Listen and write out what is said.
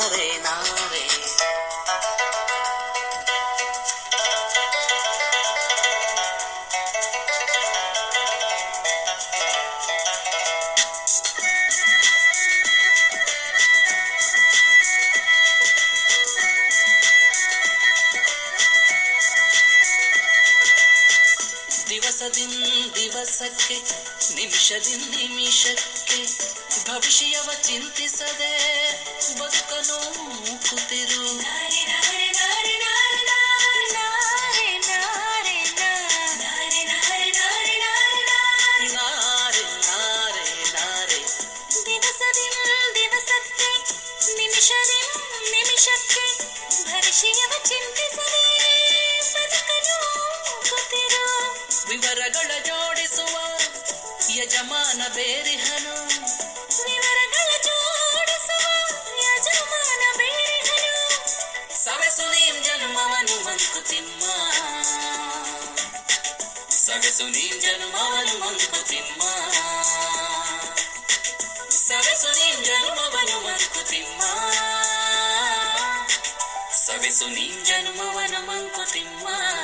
ನಾರೆ ನಾರೆ ದಿವಸಕ್ಕೆ ನಿಮಿಷದಿಂದ ನಿಮಿಷಕ್ಕೆ ಭವಿಷ್ಯವ ಚಿಂತಿಸದೆ ಬದುಕನು ಕೂತಿರು. ದಿವಸಕ್ಕೆ ನಿಮಿಷಕ್ಕೆ ಭವಿಷ್ಯವ ಚಿಂತಿಸದೆ ಬದುಕನು ಕೂತಿರು. ವಿವರಗಳ ಜೋಡಿಸುವ ಯಜಮಾನ ಬೇರಿಹನು. ವಿವರಗಳ ಜೋಡಿಸುವ ಯಜಮಾನ ಬೇರಿಹನು. ಸವೆಸು ನೀಂ ಜನುಮವನು ಮಂಕುತಿಮ್ಮ. ಸವೆಸು ನೀಂ ಜನುಮವನು ಮಂಕುತಿಮ್ಮ. ಸವೆಸು ನೀಂ ಜನುಮವನು ಮಂಕುತಿಮ್ಮ. ಸವೆಸು ನೀಂ ಜನುಮವನು ಮಂಕುತಿಮ್ಮ.